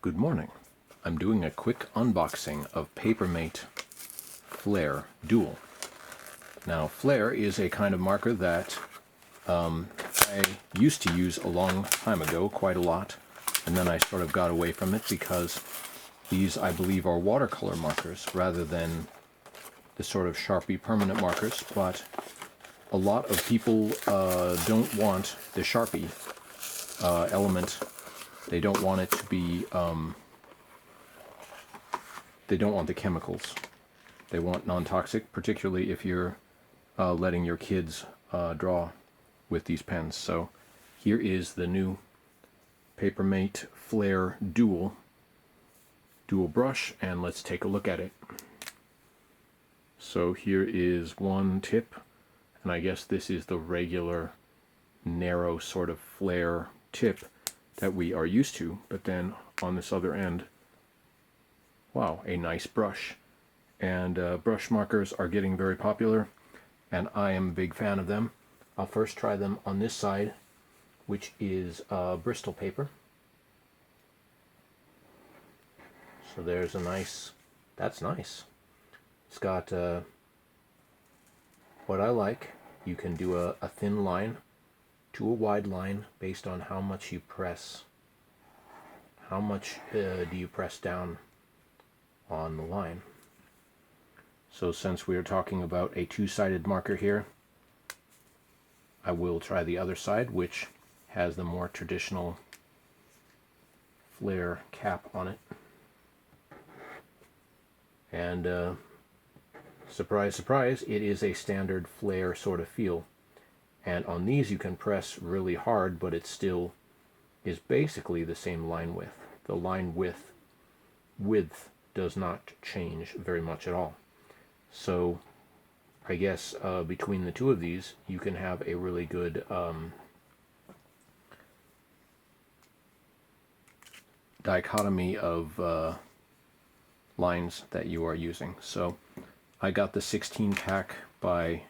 Good morning. I'm doing a quick unboxing of Papermate FLAIR Dual. Now, FLAIR is a kind of marker that I used to use a long time ago, quite a lot, and then I sort of got away from it because these, I believe, are watercolor markers rather than the sort of Sharpie permanent markers, but a lot of people don't want the Sharpie element. They don't want it to be, they don't want the chemicals. They want non-toxic, particularly if you're letting your kids draw with these pens. So here is the new Papermate FLAIR Dual brush, and let's take a look at it. So here is one tip, and I guess this is the regular narrow sort of FLAIR tip that we are used to, but then on this other end, wow, a nice brush. And brush markers are getting very popular, and I am a big fan of them. I'll first try them on this side, which is Bristol paper. So there's a nice, that's nice. It's got what I like. You can do a thin line to a wide line based on how much you press. How much do you press down on the line? So since we are talking about a two-sided marker here, I will try the other side, which has the more traditional FLAIR cap on it. And surprise, surprise, it is a standard FLAIR sort of feel. And on these you can press really hard, but it still is basically the same line width. The line width does not change very much at all. So I guess between the two of these you can have a really good dichotomy of lines that you are using. So I got the 16 pack by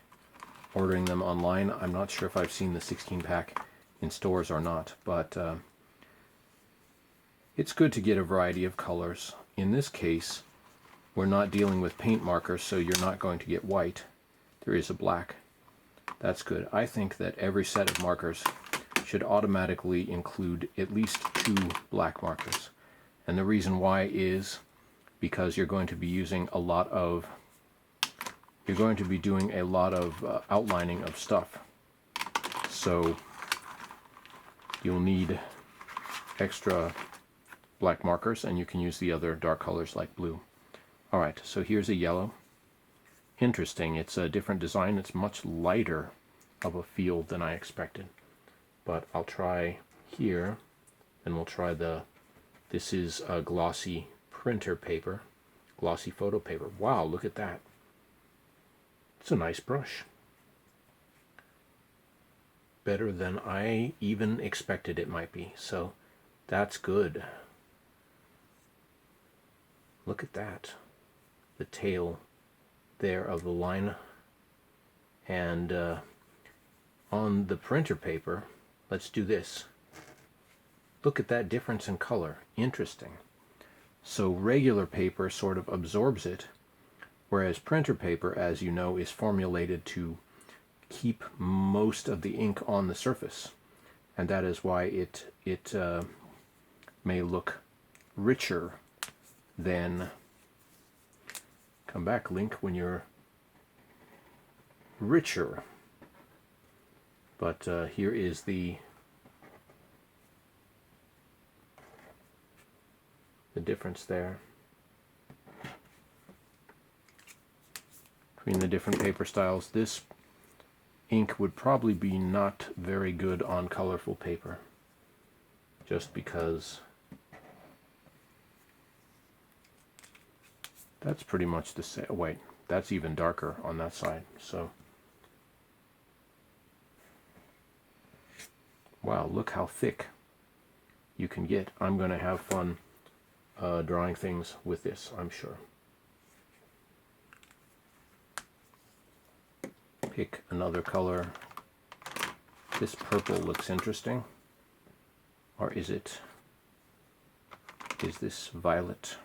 ordering them online. I'm not sure if I've seen the 16 pack in stores or not, but it's good to get a variety of colors. In this case, we're not dealing with paint markers, so you're not going to get white. There is a black. That's good. I think that every set of markers should automatically include at least 2 black markers. And the reason why is because you're going to be using a lot of doing a lot of outlining of stuff. So you'll need extra black markers, and you can use the other dark colors like blue. Alright, so here's a yellow. Interesting, it's a different design. It's much lighter of a feel than I expected. But I'll try here, and we'll try this is a glossy printer paper, glossy photo paper. Wow, look at that. It's a nice brush. Better than I even expected it might be, so that's good. Look at that. The tail there of the line. And on the printer paper, let's do this. Look at that difference in color. Interesting. So regular paper sort of absorbs it, whereas printer paper, as you know, is formulated to keep most of the ink on the surface, and that is why it may look richer than, come back Link, when you're richer. But here is the difference there between the different paper styles. This ink would probably be not very good on colorful paper, just because that's pretty much the same. Wait, that's even darker on that side. So wow, look how thick you can get. I'm going to have fun drawing things with this, I'm sure. Pick another color. This purple looks interesting. Or is it? is this violet.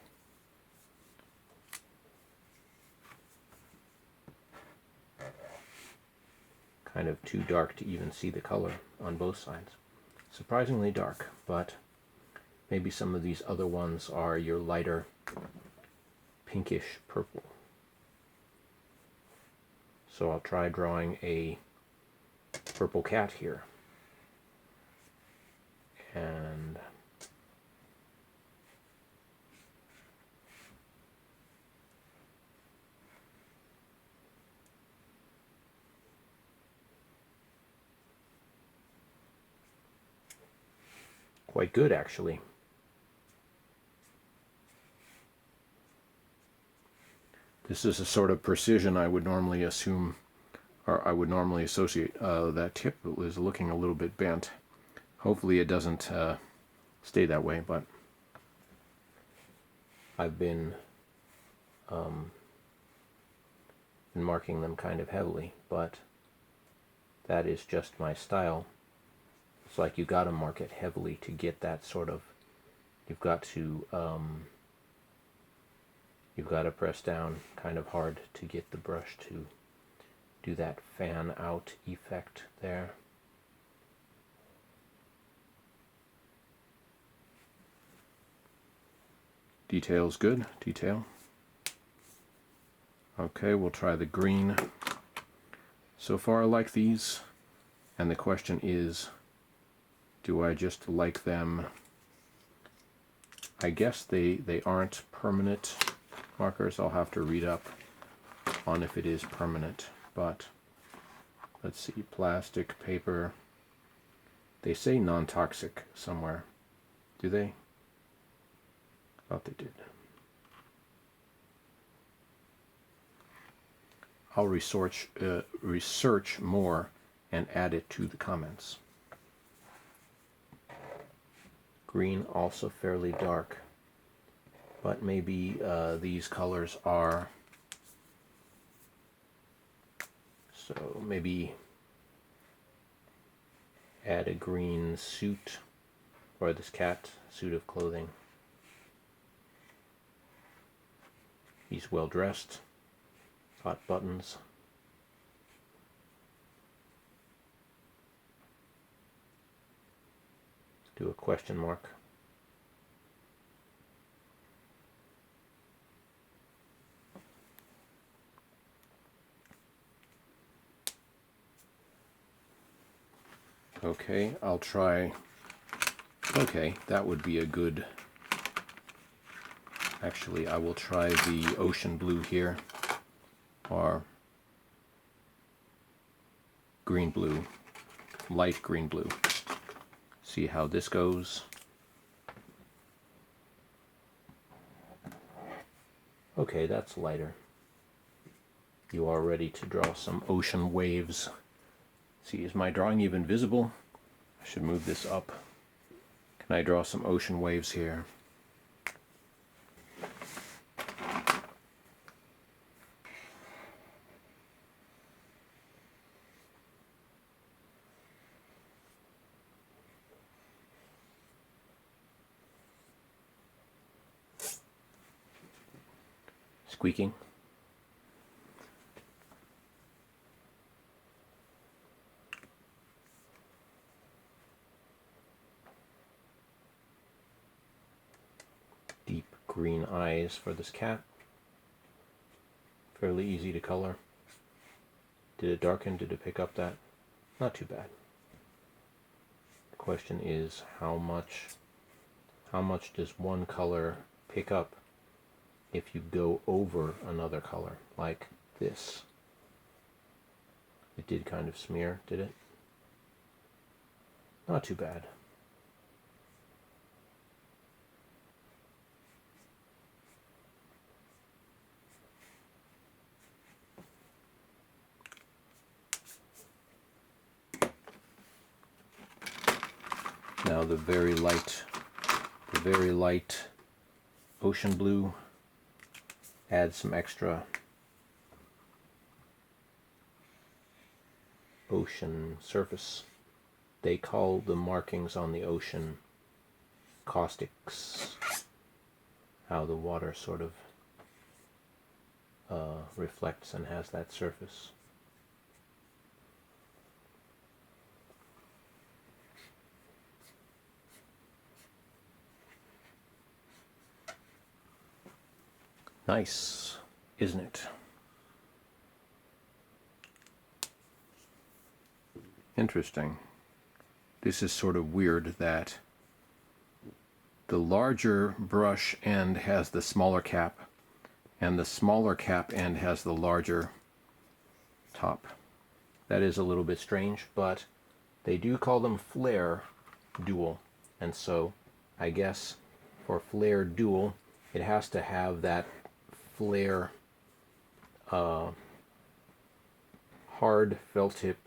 Kind of too dark to even see the color on both sides. Surprisingly dark, but maybe some of these other ones are your lighter pinkish purple. So I'll try drawing a purple cat here. And quite good, actually. This is a sort of precision I would normally assume, or I would normally associate. That tip was looking a little bit bent. Hopefully it doesn't stay that way, but I've been marking them kind of heavily, but that is just my style. It's like you got to mark it heavily to get that sort of, you've got to press down kind of hard to get the brush to do that fan out effect there. Detail's good, detail. Okay, we'll try the green. So far I like these, and the question is, do I just like them? I guess they aren't permanent markers. I'll have to read up on if it is permanent, but let's see, plastic, paper. They say non-toxic somewhere. Do they? I thought they did. I'll research more and add it to the comments. Green also fairly dark, but maybe these colors are, so maybe add a green suit, or this cat suit of clothing. He's well dressed, hot buttons. Do a question mark. Okay, I'll try. Okay, that would be a good. Actually, I will try the ocean blue here, or green blue, light green blue. See how this goes. Okay, that's lighter. You are ready to draw some ocean waves. See, is my drawing even visible? I should move this up. Can I draw some ocean waves here? Squeaking. Deep green eyes for this cat. Fairly easy to color. Did it darken? Did it pick up that? Not too bad. The question is how much does one color pick up if you go over another color, like this? It did kind of smear, did it? Not too bad. Now the very light ocean blue, add some extra ocean surface. They call the markings on the ocean caustics. how the water sort of reflects and has that surface. Nice, isn't it? Interesting. This is sort of weird that the larger brush end has the smaller cap, and the smaller cap end has the larger top. That is a little bit strange, but they do call them FLAIR dual, and so I guess for FLAIR dual it has to have that FLAIR hard felt tip.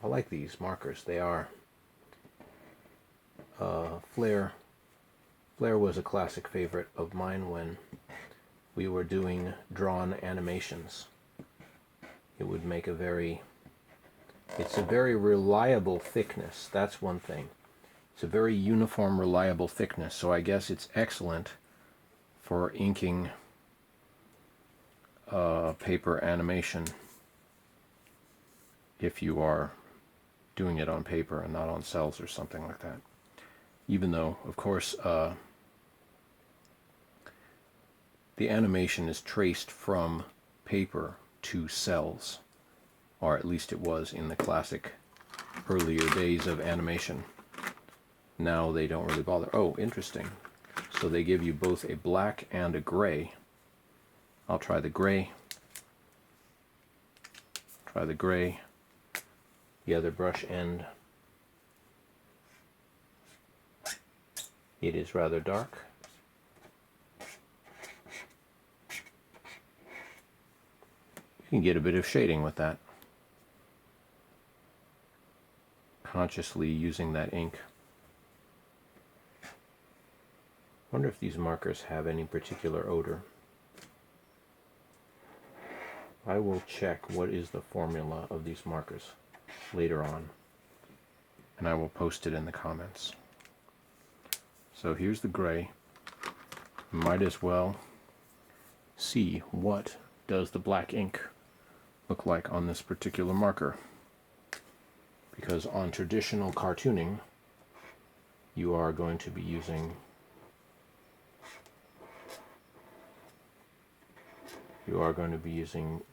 I like these markers. They are FLAIR was a classic favorite of mine when we were doing drawn animations. It would make it's a very reliable thickness. That's one thing. It's a very uniform, reliable thickness, so I guess it's excellent for inking paper animation if you are doing it on paper and not on cells or something like that. Even though, of course, the animation is traced from paper to cells, or at least it was in the classic earlier days of animation. Now they don't really bother. Oh, interesting. So they give you both a black and a gray. I'll try the gray. Try the gray. The other brush end. It is rather dark. You can get a bit of shading with that. Consciously using that ink. Wonder if these markers have any particular odor. I will check what is the formula of these markers later on, and I will post it in the comments. So here's the gray. Might as well see what does the black ink look like on this particular marker, because on traditional cartooning you are going to be using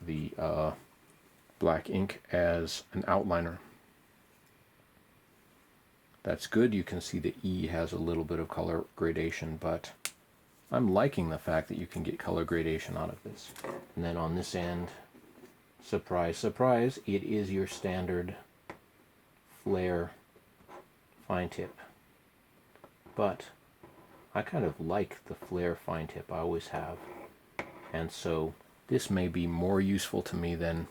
the black ink as an outliner. That's good. You can see the E has a little bit of color gradation, but I'm liking the fact that you can get color gradation out of this. And then on this end, surprise, surprise, it is your standard FLAIR fine tip. But I kind of like the FLAIR fine tip, I always have. And so this may be more useful to me than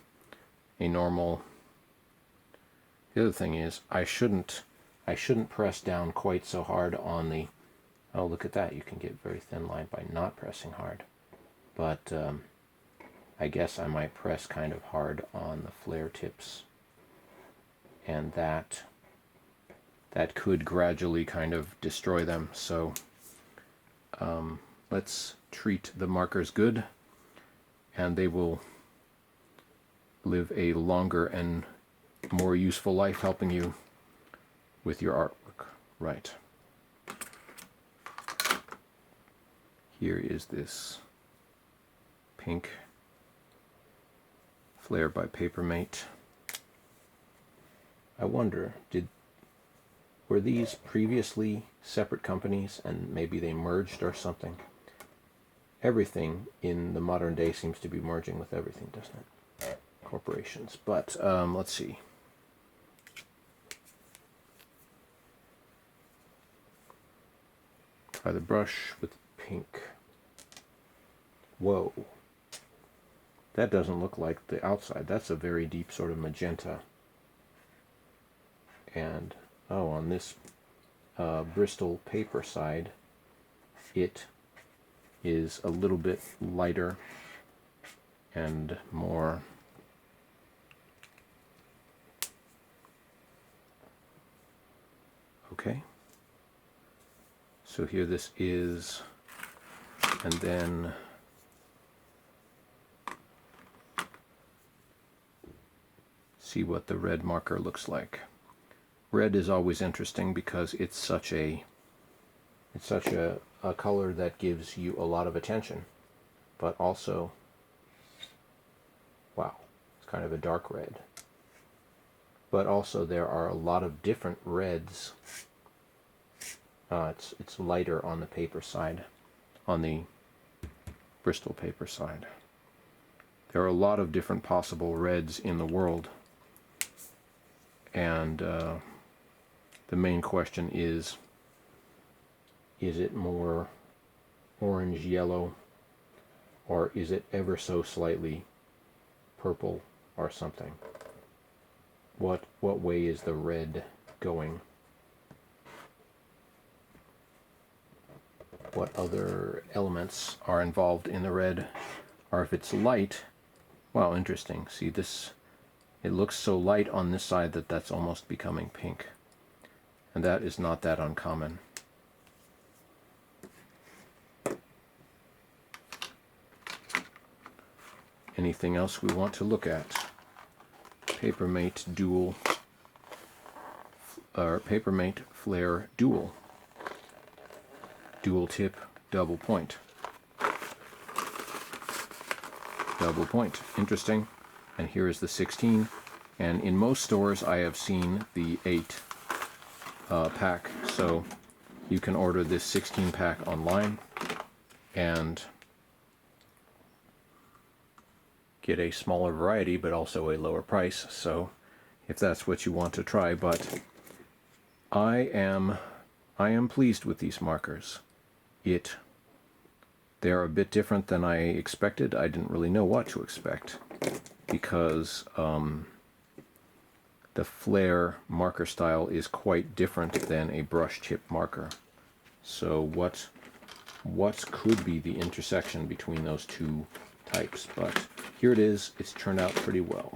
a normal. The other thing is I shouldn't press down quite so hard on the, oh look at that, you can get very thin line by not pressing hard. But I guess I might press kind of hard on the FLAIR tips, and that could gradually kind of destroy them. So let's treat the markers good, and they will live a longer and more useful life helping you with your artwork. Right. Here is this pink FLAIR by Papermate. I wonder, were these previously separate companies and maybe they merged or something? Everything in the modern day seems to be merging with everything, doesn't it? Corporations. But let's see. Try the brush with pink. Whoa. That doesn't look like the outside. That's a very deep sort of magenta. And, oh, on this Bristol paper side, it is a little bit lighter and more okay. So here this is, and then see what the red marker looks like. Red is always interesting because it's such a color that gives you a lot of attention, but also, wow, it's kind of a dark red. But also there are a lot of different reds. It's lighter on the paper side, on the Bristol paper side. There are a lot of different possible reds in the world, and the main question is it more orange yellow, or is it ever so slightly purple or something? What way is the red going? What other elements are involved in the red? Or if it's light, wow, interesting. See this, it looks so light on this side that that's almost becoming pink. And that is not that uncommon. Anything else we want to look at? Papermate Dual, or Papermate FLAIR Dual. Dual tip, double point. Double point, interesting. And here is the 16. And in most stores I have seen the 8 pack, so you can order this 16 pack online and get a smaller variety but also a lower price, so if that's what you want to try. But I am pleased with these markers. They're a bit different than I expected. I didn't really know what to expect because the FLAIR marker style is quite different than a brush tip marker. So what could be the intersection between those two types? But here it is. It's turned out pretty well.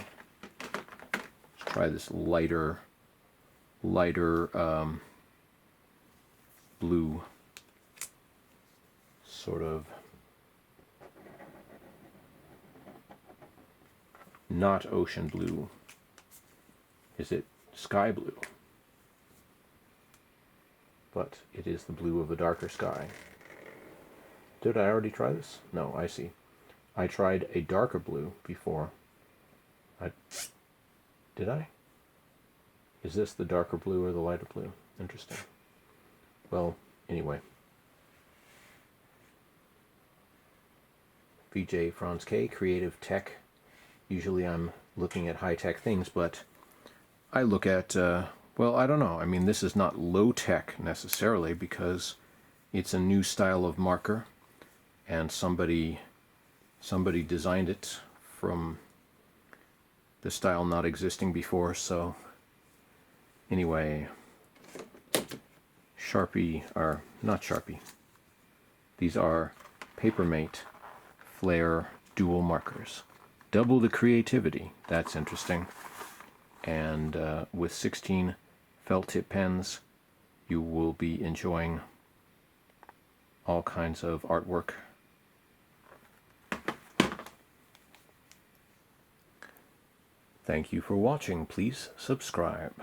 Let's try this lighter blue, sort of not ocean blue. Is it sky blue? But it is the blue of a darker sky. Did I already try this? No, I see. I tried a darker blue before. Did I? Is this the darker blue or the lighter blue? Interesting. Well, anyway. VJ Franz K, Creative Tech. Usually I'm looking at high-tech things, but I look at, well, I don't know. I mean, this is not low-tech necessarily because it's a new style of marker and somebody designed it from the style not existing before. So anyway, Sharpie, or not Sharpie, these are Papermate FLAIR dual markers. Double the creativity, that's interesting. And with 16 felt tip pens, you will be enjoying all kinds of artwork. Thank you for watching. Please subscribe.